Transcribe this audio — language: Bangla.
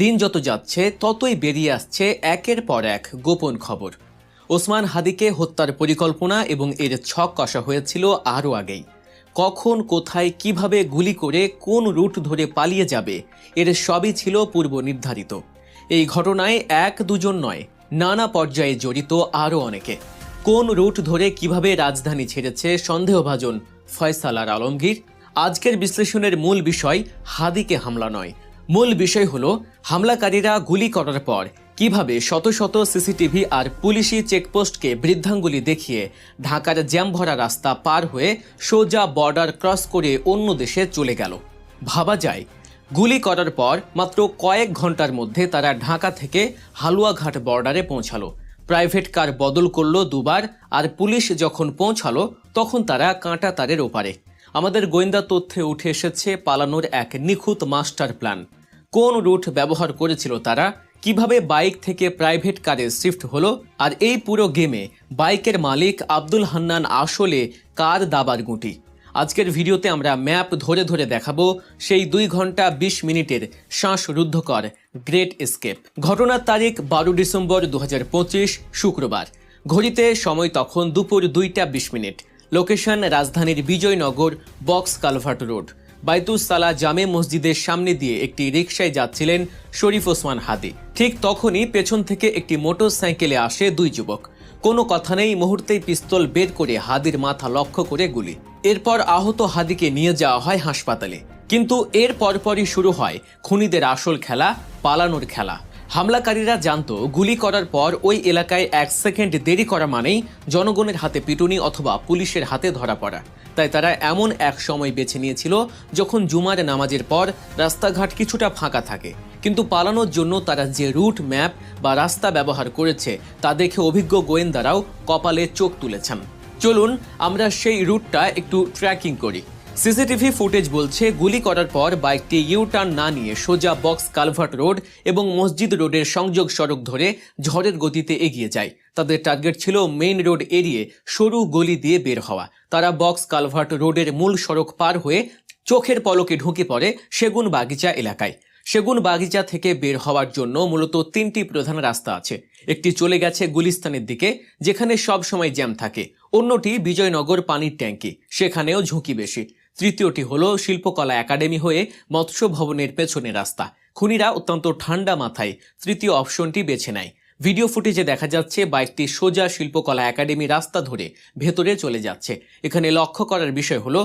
দিন যত যাচ্ছে ততই বেরিয়ে আসছে একের পর এক গোপন খবর। ওসমান হাদিকে হত্যার পরিকল্পনা এবং এর ছক কষা হয়েছিল আরও আগেই। কখন, কোথায়, কিভাবে গুলি করে কোন রুট ধরে পালিয়ে যাবে, এর সবই ছিল পূর্ব নির্ধারিত। এই ঘটনায় এক দুজন নয়, নানা পর্যায়ে জড়িত আরও অনেকে। কোন রুট ধরে কিভাবে রাজধানী ছেড়েছে সন্দেহভাজন ফয়সাল আর আলমগীর। আজকের বিশ্লেষণের মূল বিষয় হাদিকে হামলা নয়, মূল বিষয় হলো হামলাকারীরা গুলি করার পর কিভাবে শত শত সিসিটিভি আর পুলিশি চেকপোস্টকে বৃদ্ধাঙ্গুলি দেখিয়ে ঢাকার জ্যাম ভরা রাস্তা পার হয়ে সোজা বর্ডার ক্রস করে অন্য দেশে চলে গেল। ভাবা যায়, গুলি করার পর মাত্র কয়েক ঘন্টার মধ্যে তারা ঢাকা থেকে হালুয়াঘাট বর্ডারে পৌঁছালো। প্রাইভেট কার বদল করলো দুবার, আর পুলিশ যখন পৌঁছালো তখন তারা কাঁটা তারের ওপারে। আমাদের গোয়েন্দা তথ্যে উঠে এসেছে পালানোর এক নিখুঁত মাস্টার প্ল্যান। কোন রুট ব্যবহার করেছিল তারা, কিভাবে বাইক থেকে প্রাইভেট কারে শিফট হলো, আর এই পুরো গেমে বাইকের মালিক আব্দুল হান্নান আসলে কার দাবার গুটি। আজকের ভিডিওতে আমরা ম্যাপ ধরে ধরে দেখাবো সেই 2 ঘন্টা 20 মিনিটের শ্বাসরুদ্ধকর গ্রেট এস্কেপ। ঘটনার তারিখ 12 ডিসেম্বর 2025 শুক্রবার। ঘড়িতে সময় তখন দুপুর 2টা 20 মিনিট। লোকেশন রাজধানীর বিজয়নগর বক্স কালভার্ট রোড। বাইতুস সালা জামে মসজিদের সামনে দিয়ে একটি রিকশায় যাচ্ছিলেন শরীফ ওসমান হাদি। ঠিক তখনই পেছন থেকে একটি মোটরসাইকেলে আসে 2 যুবক। কোনো কথা নেই, মুহূর্তেই পিস্তল বের করে হাদির মাথা লক্ষ্য করে গুলি। এরপর আহত হাদিকে নিয়ে যাওয়া হয় হাসপাতালে। কিন্তু এর পরপরই শুরু হয় খুনিদের আসল খেলা, পালানোর খেলা। হামলাকারীরা জানতো গুলি করার পর ওই এলাকায় 1 সেকেন্ড দেরি করা মানেই জনগণের হাতে পিটুনি অথবা পুলিশের হাতে ধরা পড়া। তাই তারা এমন এক সময় বেছে নিয়েছিল যখন জুমার নামাজের পর রাস্তাঘাট কিছুটা ফাঁকা থাকে। কিন্তু পালানোর জন্য তারা যে রুট ম্যাপ বা রাস্তা ব্যবহার করেছে তা দেখে অভিজ্ঞ গোয়েন্দারাও কপালে চোখ তুলেছেন। চলুন আমরা সেই রুটটা একটু ট্র্যাকিং করি। সিসিটিভি ফুটেজ বলছে গুলি করার পর বাইকটি ইউটার্ন না নিয়ে সোজা বক্স কালভার্ট রোড এবং মসজিদ রোডের সংযোগ সড়ক ধরে ঝড়ের গতিতে এগিয়ে যায়। তাদের টার্গেট ছিল মেইন রোড এড়িয়ে সরু গলি দিয়ে বের হওয়া। তারা বক্স কালভার্ট রোডের মূল সড়ক পার হয়ে চোখের পলকে ঢুকে পড়ে সেগুন বাগিচা এলাকায়। সেগুন বাগিচা থেকে বের হওয়ার জন্য মূলত 3টি প্রধান রাস্তা আছে। একটি চলে গেছে গুলিস্তানের দিকে, যেখানে সব সময় জ্যাম থাকে। অন্যটি বিজয়নগর পানির ট্যাঙ্কি, সেখানেও ঝুঁকি বেশি। তৃতীয়টি হলো শিল্পকলা একাডেমি হয়ে মৎস্য ভবনের পেছনে রাস্তা। খুনিরা অত্যন্ত ঠান্ডা মাথায় তৃতীয় অপশনটি বেছে নেয়। ভিডিও ফুটেজে দেখা যাচ্ছে বাইকটি সোজা শিল্পকলা একাডেমি রাস্তা ধরে ভেতরে চলে যাচ্ছে। এখানে লক্ষ্য করার বিষয় হলো